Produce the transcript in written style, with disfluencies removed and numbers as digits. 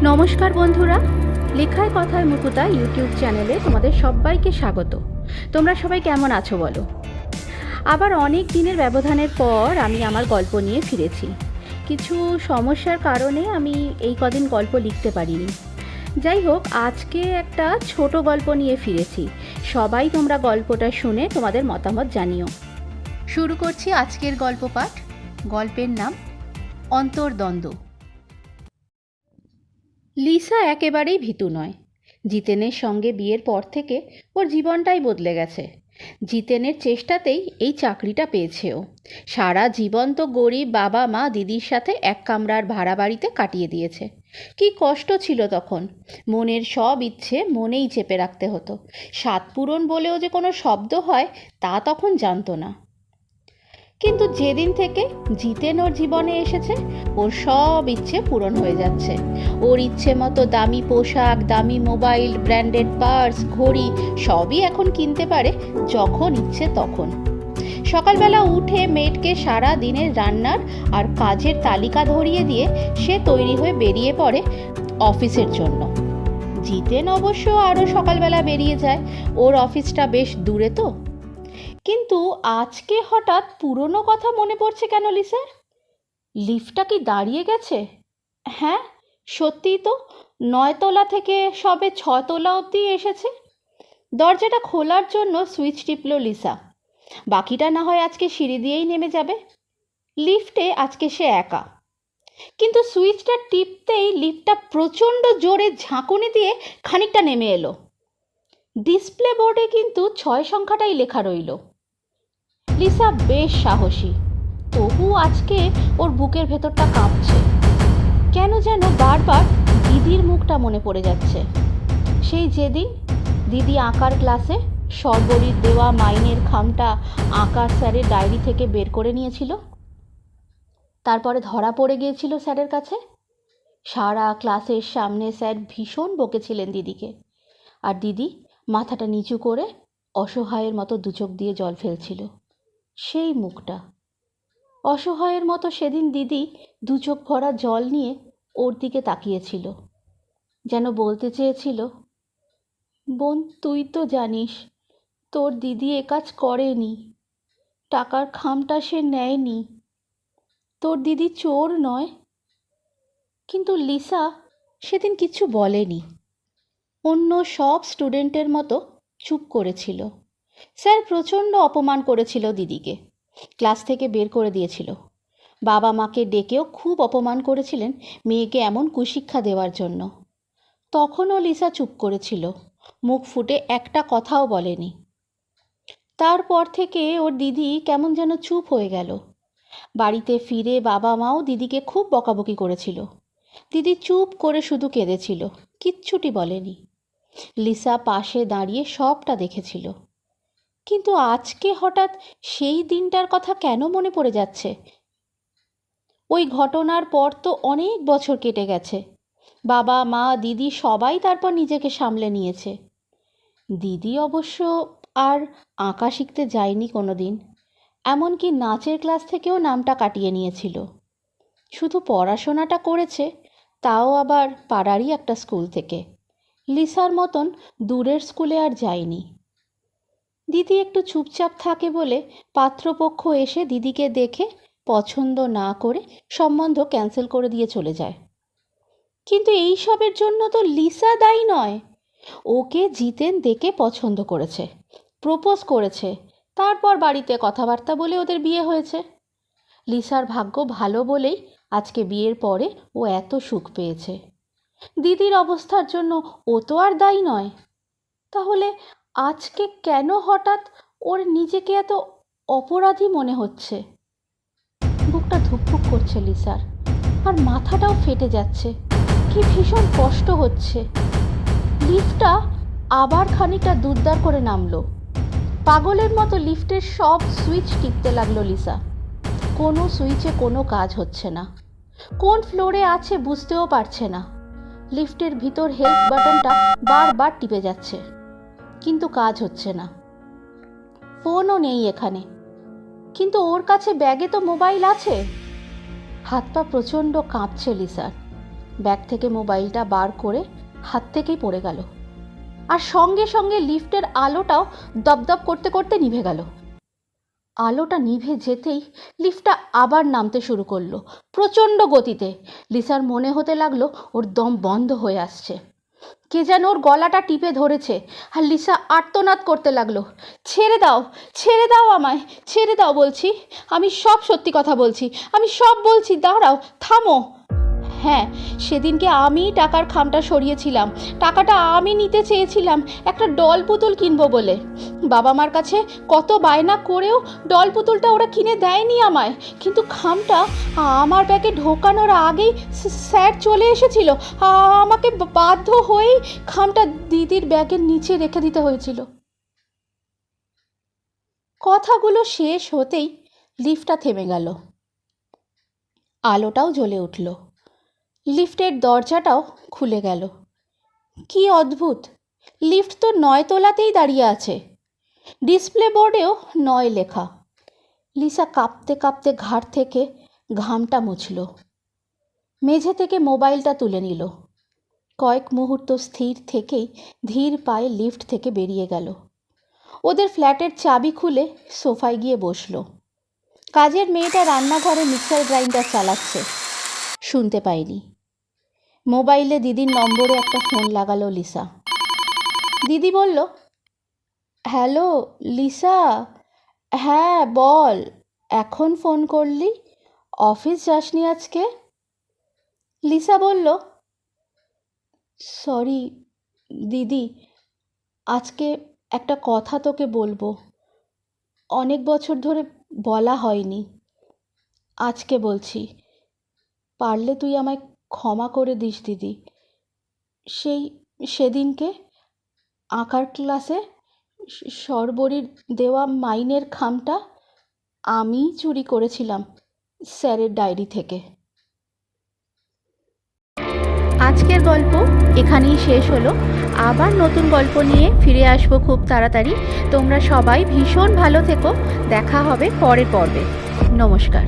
নমস্কার বন্ধুরা, লেখায় কথায় মুকুতা ইউটিউব চ্যানেলে তোমাদের সবাইকে স্বাগত। তোমরা সবাই কেমন আছো বলো? আবার অনেক দিনের ব্যবধানের পর আমি আমার গল্প নিয়ে ফিরেছি। কিছু সমস্যার কারণে আমি এই কদিন গল্প লিখতে পারিনি। যাই হোক, আজকে একটা ছোট গল্প নিয়ে ফিরেছি। সবাই তোমরা গল্পটা শুনে তোমাদের মতামত জানিও। শুরু করছি আজকের গল্প পাঠ। গল্পের নাম অন্তর্দ্বন্দ্ব। লিসা একেবারেই ভীতু নয়। জিতেনের সঙ্গে বিয়ের পর থেকে ওর জীবনটাই বদলে গেছে। জিতেনের চেষ্টাতেই এই চাকরিটা পেয়েছে ও। সারা জীবন তো গরিব বাবা মা দিদির সাথে এক কামরার ভাড়া বাড়িতে কাটিয়ে দিয়েছে। কি কষ্ট ছিল তখন। মনের সব ইচ্ছে মনেই চেপে রাখতে হতো। সাত পূরণ বলেও যে কোনো শব্দ হয় তা তখন জানতো না। কিন্তু যেদিন থেকে জিতেন ওর জীবনে এসেছে, ওর সব ইচ্ছে পূরণ হয়ে যাচ্ছে। ওর ইচ্ছে মতো দামি পোশাক, দামি মোবাইল, ব্র্যান্ডেড পার্স, ঘড়ি সবই এখন কিনতে পারে যখন ইচ্ছে তখন। সকালবেলা উঠে মেয়েটকে সারা দিনের রান্নার আর কাজের তালিকা ধরিয়ে দিয়ে সে তৈরি হয়ে বেরিয়ে পড়ে অফিসের জন্য। জিতেন অবশ্য আরও সকালবেলা বেরিয়ে যায়, ওর অফিসটা বেশ দূরে তো। কিন্তু আজকে হঠাৎ পুরনো কথা মনে পড়ছে কেন লিসার? লিফটটা কি দাঁড়িয়ে গেছে? হ্যাঁ, সত্যিই তো। 9 তলা থেকে সবে 6 তলা অবধি এসেছে। দরজাটা খোলার জন্য সুইচ টিপল লিসা। বাকিটা না হয় আজকে সিঁড়ি দিয়েই নেমে যাবে। লিফটে আজকে সে একা। কিন্তু সুইচটা টিপতেই লিফটটা প্রচণ্ড জোরে ঝাঁকুনি দিয়ে খানিকটা নেমে এলো। ডিসপ্লে বোর্ডে কিন্তু 6 সংখ্যাটাই লেখা রইল। লিসা বেশ সাহসী, তবু আজকে ওর বুকের ভেতরটা কাঁপছে। কেন যেন বারবার দিদির মুখটা মনে পড়ে যাচ্ছে। সেই যেদিন দিদি আঁকার ক্লাসে সর্বরীর দেওয়া মাইনের খামটা আঁকার স্যারের ডায়েরি থেকে বের করে নিয়েছিল, তারপরে ধরা পড়ে গিয়েছিল স্যারের কাছে। সারা ক্লাসের সামনে স্যার ভীষণ বকেছিলেন দিদিকে, আর দিদি মাথাটা নিচু করে অসহায়ের মতো দুচোখ দিয়ে জল ফেলছিল। সেই মুখটা। অসহায়ের মতো সেদিন দিদি দুচোখ ভরা জল নিয়ে ওর দিকে তাকিয়েছিল, যেন বলতে চেয়েছিল, বোন তুই তো জানিস তোর দিদি এ কাজ করেনি, টাকার খামটা সে নেয়নি, তোর দিদি চোর নয়। কিন্তু লিসা সেদিন কিছু বলেনি। অন্য সব স্টুডেন্টের মতো চুপ করেছিল। স্যার প্রচণ্ড অপমান করেছিল দিদিকে, ক্লাস থেকে বের করে দিয়েছিল। বাবা মাকে ডেকেও খুব অপমান করেছিলেন মেয়েকে এমন কুশিক্ষা দেওয়ার জন্য। তখনও লিসা চুপ করেছিল, মুখ ফুটে একটা কথাও বলেনি। তারপর থেকে ওর দিদি কেমন যেন চুপ হয়ে গেল। বাড়িতে ফিরে বাবা মাও দিদিকে খুব বকাবকি করেছিল। দিদি চুপ করে শুধু কেঁদেছিল, কিচ্ছুটি বলেনি। লিসা পাশে দাঁড়িয়ে সবটা দেখেছিল। কিন্তু আজকে হঠাৎ সেই দিনটার কথা কেন মনে পড়ে যাচ্ছে? ওই ঘটনার পর তো অনেক বছর কেটে গেছে। বাবা মা দিদি সবাই তারপর নিজেকে সামলে নিয়েছে। দিদি অবশ্য আর আঁকা শিখতে যায়নি কোনো দিন, এমনকি নাচের ক্লাস থেকেও নামটা কাটিয়ে নিয়েছিল। শুধু পড়াশোনাটা করেছে, তাও আবার পাড়ারই একটা স্কুল থেকে। লিসার মতন দূরের স্কুলে আর যায়নি। দিদি একটু চুপচাপ থাকে বলে পাত্রপক্ষ এসে দিদিকে দেখে পছন্দ না করে সম্বন্ধ ক্যান্সেল করে দিয়ে চলে যায়। কিন্তু এই সবের জন্য তো লিসা দায়ী নয়। ওকে জিতেন দেখে পছন্দ করেছে, প্রপোজ করেছে, তারপর বাড়িতে কথাবার্তা বলে ওদের বিয়ে হয়েছে। লিসার ভাগ্য ভালো বলেই আজকে বিয়ের পরে ও এত সুখ পেয়েছে। দিদির অবস্থার জন্য ও তো আর দায়ী নয়। তাহলে আজকে কেন হঠাৎ ওর নিজেকে এত অপরাধী মনে হচ্ছে? বুকটা ধুকপুক করছে লিসার, আর মাথাটাও ফেটে যাচ্ছে। কি ভীষণ কষ্ট হচ্ছে। লিফটটা আবার খানিকটা দুরদার করে নামলো। পাগলের মতো লিফটের সব সুইচ টিপতে লাগলো লিসা। কোনো সুইচে কোনো কাজ হচ্ছে না। কোন ফ্লোরে আছে বুঝতেও পারছে না। লিফটের ভিতর হেল্প বাটনটা বারবার টিপে যাচ্ছে, কিন্তু কাজ হচ্ছে না। ফোনও নেই এখানে, কিন্তু ওর কাছে ব্যাগে তো মোবাইল আছে। হাত পা প্রচণ্ড কাঁপছে লিসার। ব্যাগ থেকে মোবাইলটা বার করে হাত থেকেই পড়ে গেল, আর সঙ্গে সঙ্গে লিফটের আলোটাও দপদপ করতে করতে নিভে গেল। আলোটা নিভে যেতেই লিফটটা আবার নামতে শুরু করলো প্রচণ্ড গতিতে। লিসার মনে হতে লাগলো ওর দম বন্ধ হয়ে আসছে, কে যেন ওর গলাটা টিপে ধরেছে। আর লিসা আর্তনাদ করতে লাগলো, ছেড়ে দাও, ছেড়ে দাও আমায়, ছেড়ে দাও বলছি, আমি সব সত্যি কথা বলছি, আমি সব বলছি, দাঁড়াও, থামো। হ্যাঁ, সেদিনকে আমি টাকার খামটা সরিয়েছিলাম, টাকাটা আমি নিতে চেয়েছিলাম একটা ডল পুতুল কিনবো বলে। বাবা মার কাছে কত বায়না করেও ডল পুতুলটা ওরা কিনে দেয়নি আমায়, কিন্তু খামটা আমার ব্যাগে ঢোকানোর আগেই স্যার চলে এসেছিল, আমাকে বাধ্য হয়েই খামটা দিদির ব্যাগের নিচে রেখে দিতে হয়েছিল। কথাগুলো শেষ হতেই লিফটটা থেমে গেল, আলোটাও জ্বলে উঠল, লিফটের দরজাটাও খুলে গেল। কি অদ্ভুত, লিফট তো 9 তলাতেই দাঁড়িয়ে আছে, ডিসপ্লে বোর্ডেও 9 লেখা। লিসা কাঁপতে কাঁপতে ঘাড় থেকে ঘামটা মুছল, মেঝে থেকে মোবাইলটা তুলে নিল। কয়েক মুহূর্ত স্থির থেকেই ধীর পায়ে লিফট থেকে বেরিয়ে গেল। ওদের ফ্ল্যাটের চাবি খুলে সোফায় গিয়ে বসল। কাজের মেয়েটা রান্নাঘরে মিক্সার গ্রাইন্ডার চালাচ্ছে, শুনতে পায়নি। মোবাইলে দিদির নম্বরে একটা ফোন লাগালো লিসা। দিদি বলল, হ্যালো লিসা, হ্যাঁ বল, এখন ফোন করলি, অফিস যাসনি আজকে? লিসা বলল, সরি দিদি, আজকে একটা কথা তোকে বলবো, অনেক বছর ধরে বলা হয়নি, আজকে বলছি, পারলে তুই আমায় ক্ষমা করে দিস দিদি। সেদিনকে আঁকার ক্লাসে সর্বরীর দেওয়া মাইনের খামটা আমিই চুরি করেছিলাম স্যারের ডায়েরি থেকে। আজকের গল্প এখানেই শেষ হলো। আবার নতুন গল্প নিয়ে ফিরে আসবো খুব তাড়াতাড়ি। তোমরা সবাই ভীষণ ভালো থেকো, দেখা হবে পরের পর্বে। নমস্কার।